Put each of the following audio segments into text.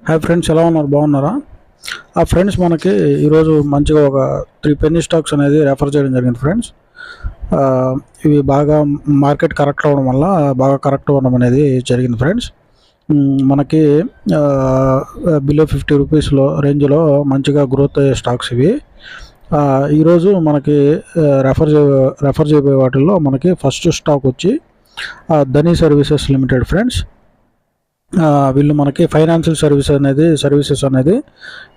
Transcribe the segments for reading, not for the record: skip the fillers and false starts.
Hi friends, ఎలా ఉన్నారు? బాగున్నారా? ఫ్రెండ్స్, మనకి ఈరోజు మంచిగా ఒక 3 పెన్నీ స్టాక్స్ అనేది రెఫర్ చేయడం జరిగింది ఫ్రెండ్స్. ఆ, ఇవి బాగా మార్కెట్ కరెక్ట్ అవ్వడం వల్ల బాగా కరెక్ట్ అవ్వడం అనేది జరిగింది ఫ్రెండ్స్. మనకి బిలో 50 రూపీస్లో రేంజ్లో మంచిగా గ్రోత్ అయ్యే స్టాక్స్ ఇవి. ఈరోజు మనకి రెఫర్ చేయబోయే వాటిల్లో మనకి ఫస్ట్ స్టాక్ వచ్చి ధనీ సర్వీసెస్ లిమిటెడ్ ఫ్రెండ్స్. వీళ్ళు మనకి ఫైనాన్షియల్ సర్వీసెస్ అనేది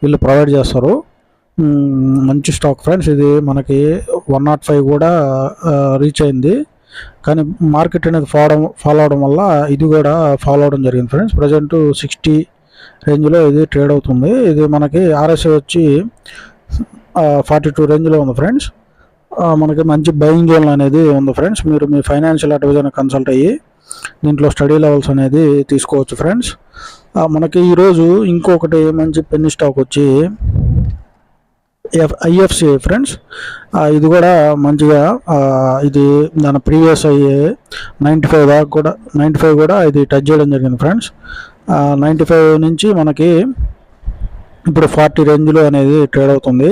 వీళ్ళు ప్రొవైడ్ చేస్తారు. మంచి స్టాక్ ఫ్రెండ్స్. ఇది మనకి 105 కూడా రీచ్ అయింది, కానీ మార్కెట్ అనేది ఫాలో అవడం వల్ల ఇది కూడా ఫాలో అవడం జరిగింది ఫ్రెండ్స్. ప్రజెంట్ 60 రేంజ్లో ఇది ట్రేడ్ అవుతుంది. ఇది మనకి ఆర్ఎస్ఐ వచ్చి 42 రేంజ్లో ఉంది ఫ్రెండ్స్. మనకి మంచి బయింగ్ జోన్ అనేది ఉంది ఫ్రెండ్స్. మీరు మీ ఫైనాన్షియల్ అడ్వైజర్ని కన్సల్ట్ అయ్యి దీంట్లో స్టడీ లెవెల్స్ అనేది తీసుకోవచ్చు ఫ్రెండ్స్. మనకి ఈరోజు ఇంకొకటి మంచి పెన్నీ స్టాక్ వచ్చి ఐఎఫ్సిఐ ఫ్రెండ్స్. ఇది కూడా మంచిగా ఇది దాని ప్రీవియస్ అయ్యే 95 కూడా ఇది టచ్ చేయడం జరిగింది ఫ్రెండ్స్. 95 నుంచి మనకి ఇప్పుడు 40 రేంజ్లో అనేది ట్రేడ్ అవుతుంది.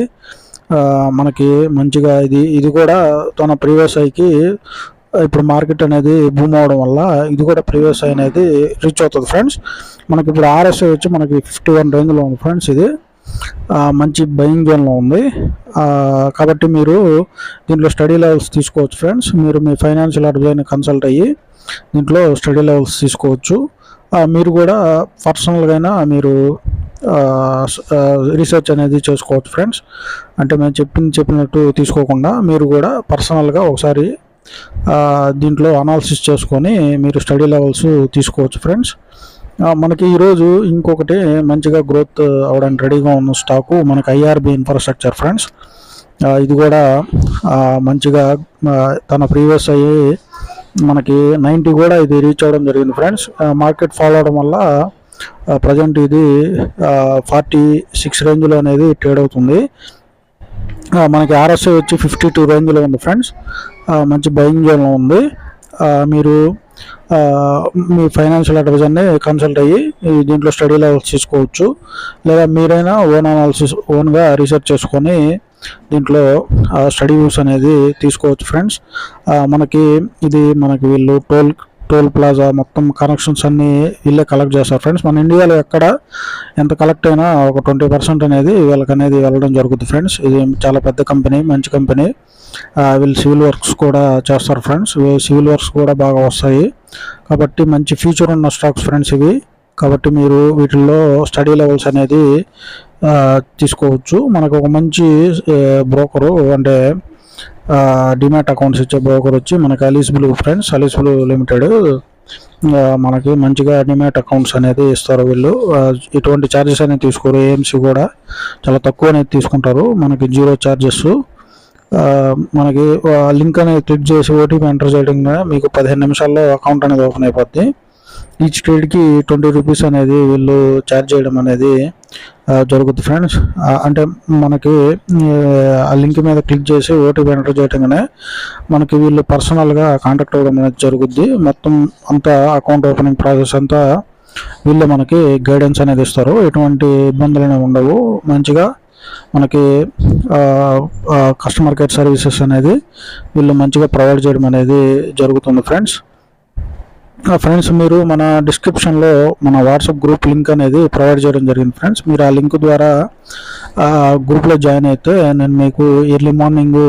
మనకి మంచిగా ఇది కూడా తన ప్రీవియస్ ఐకి ఇప్పుడు మార్కెట్ అనేది బూమ్ అవడం వల్ల ఇది కూడా ప్రీవియస్ అనేది రీచ్ అవుతుంది ఫ్రెండ్స్. మనకి ఇప్పుడు ఆర్ఎస్ఐ వచ్చి మనకి 51 రేంజ్లో ఉంది ఫ్రెండ్స్. ఇది మంచి బయింగ్ జోన్లో ఉంది. కాబట్టి మీరు దీంట్లో స్టడీ లెవెల్స్ తీసుకోవచ్చు ఫ్రెండ్స్. మీరు మీ ఫైనాన్షియల్ అడ్వైజర్ని కన్సల్ట్ అయ్యి దీంట్లో స్టడీ లెవెల్స్ తీసుకోవచ్చు. మీరు కూడా పర్సనల్గా మీరు రీసెర్చ్ అనేది చేసుకోవచ్చు ఫ్రెండ్స్. అంటే మేము చెప్పినట్టు తీసుకోకుండా మీరు కూడా పర్సనల్గా ఒకసారి దీంట్లో అనాలిసిస్ చేసుకొని మీరు స్టడీ లెవెల్స్ తీసుకోవచ్చు ఫ్రెండ్స్. మనకి ఈరోజు ఇంకొకటి మంచిగా గ్రోత్ అవడానికి రెడీగా ఉన్న స్టాకు మనకి ఐఆర్బి ఇన్ఫ్రాస్ట్రక్చర్ ఫ్రెండ్స్. ఇది కూడా మంచిగా తన ప్రీవియస్ అయ్యి మనకి 90 కూడా ఇది రీచ్ అవ్వడం జరిగింది ఫ్రెండ్స్. మార్కెట్ ఫాలో అవడం వల్ల ప్రజెంట్ ఇది 46 రేంజ్లో అనేది ట్రేడ్ అవుతుంది. మనకి ఆర్ఎస్ఐ వచ్చి 52 రేంజ్లో ఉంది ఫ్రెండ్స్. మంచి బయింగ్ జోన్లో ఉంది. మీరు మీ ఫైనాన్షియల్ అడ్వైజర్ని కన్సల్ట్ అయ్యి దీంట్లో స్టడీ లెవెల్స్ తీసుకోవచ్చు. లేదా మీరైనా ఓన్గా రీసెర్చ్ చేసుకొని దీంట్లో స్టడీ వ్యూస్ అనేది తీసుకోవచ్చు ఫ్రెండ్స్. మనకి వీళ్ళు టోల్ ప్లాజా మొత్తం కనెక్షన్స్ అన్నీ వీళ్ళే కలెక్ట్ చేస్తారు ఫ్రెండ్స్. మన ఇండియాలో ఎక్కడ ఎంత కలెక్ట్ అయినా ఒక 20% అనేది వీళ్ళకి అనేది వెళ్ళడం జరుగుతుంది ఫ్రెండ్స్. ఇది చాలా పెద్ద కంపెనీ, మంచి కంపెనీ. వీళ్ళు సివిల్ వర్క్స్ కూడా చేస్తారు ఫ్రెండ్స్. సివిల్ వర్క్స్ కూడా బాగా వస్తాయి. కాబట్టి మంచి ఫ్యూచర్ ఉన్న స్టాక్స్ ఫ్రెండ్స్ ఇవి. కాబట్టి మీరు వీటిల్లో స్టడీ లెవెల్స్ అనేది తీసుకోవచ్చు. మనకు ఒక మంచి బ్రోకరు అంటే డిమాట్ అకౌంట్స్ ఇచ్చే బ్రోకర్ వచ్చి మనకి Alice Blue friends. Alice Blue limited మనకి మంచిగా డిమాట్ అకౌంట్స్ అనేది ఇస్తారు వీళ్ళు. ఎటువంటి ఛార్జెస్ అనేది తీసుకోరు. ఏఎంసీ కూడా చాలా తక్కువ అనేది తీసుకుంటారు. మనకి 0 ఛార్జెస్. మనకి లింక్ అనేది క్లిక్ చేసి ఓటీపీ ఎంటర్ చేయడం మీకు 15 నిమిషాల్లో అకౌంట్ అనేది ఓపెన్ అయిపోద్ది. ఈచ్ ట్రేడ్కి 20 రూపీస్ అనేది వీళ్ళు ఛార్జ్ చేయడం అనేది జరుగుతుంది ఫ్రెండ్స్. అంటే మనకి ఆ లింక్ మీద క్లిక్ చేసి ఓటీపీ ఎంటర్ చేయడంగానే మనకి వీళ్ళు పర్సనల్గా కాంటాక్ట్ అవ్వడం అనేది జరుగుద్ది. మొత్తం అంతా అకౌంట్ ఓపెనింగ్ ప్రాసెస్ అంతా వీళ్ళే మనకి గైడెన్స్ అనేది ఇస్తారు. ఎటువంటి ఇబ్బందులు అనేవి ఉండవు. మంచిగా మనకి కస్టమర్ కేర్ సర్వీసెస్ అనేది వీళ్ళు మంచిగా ప్రొవైడ్ చేయడం అనేది జరుగుతుంది ఫ్రెండ్స్. ఫ్రెండ్స్, మీరు మన డిస్క్రిప్షన్లో మన వాట్సాప్ గ్రూప్ లింక్ అనేది ప్రొవైడ్ చేయడం జరిగింది ఫ్రెండ్స్. మీరు ఆ లింక్ ద్వారా గ్రూప్లో జాయిన్ అయితే నేను మీకు ఎర్లీ మార్నింగ్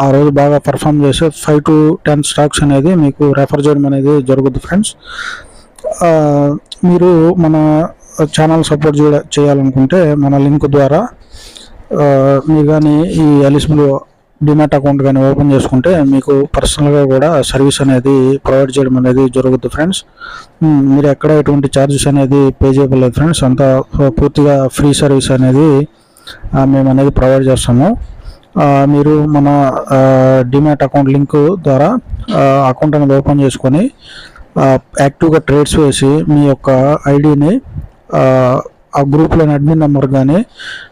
ఆ రోజు బాగా పర్ఫామ్ చేసే 5 to 10 స్టాక్స్ అనేది మీకు రెఫర్ చేయడం అనేది జరుగుతుంది ఫ్రెండ్స్. మీరు మన ఛానల్ సపోర్ట్ చేయాలనుకుంటే మన లింక్ ద్వారా మీరు కానీ ఈ అలీస్ బ్లూ డిమాట్ అకౌంట్ కానీ ఓపెన్ చేసుకుంటే మీకు పర్సనల్గా కూడా సర్వీస్ అనేది ప్రొవైడ్ చేయడం అనేది జరుగుతుంది ఫ్రెండ్స్. మీరు ఎక్కడ ఎటువంటి ఛార్జెస్ అనేది పే చేయలేదు ఫ్రెండ్స్. అంతా పూర్తిగా ఫ్రీ సర్వీస్ అనేది మేము అనేది ప్రొవైడ్ చేస్తాము. మీరు మన డిమాట్ అకౌంట్ లింక్ ద్వారా అకౌంట్ అనేది ఓపెన్ చేసుకొని యాక్టివ్గా ట్రేడ్స్ వేసి మీ యొక్క ఐడిని ఆ గ్రూప్లోని అడ్మిన్ నెంబర్ కానీ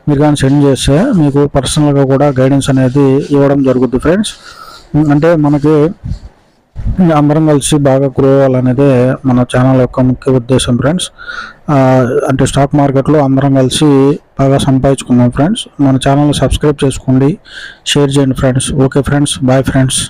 మీరు కానీ సెండ్ చేస్తే మీకు పర్సనల్గా కూడా గైడెన్స్ అనేది ఇవ్వడం జరుగుతుంది ఫ్రెండ్స్. అంటే మనకి అందరం కలిసి బాగా గ్రో అవ్వాలనేదే మన ఛానల్ యొక్క ముఖ్య ఉద్దేశం ఫ్రెండ్స్. అంటే స్టాక్ మార్కెట్లో అందరం కలిసి బాగా సంపాదించుకుందాం ఫ్రెండ్స్. మన ఛానల్ని సబ్స్క్రైబ్ చేసుకోండి, షేర్ చేయండి friends. Okay friends, bye friends.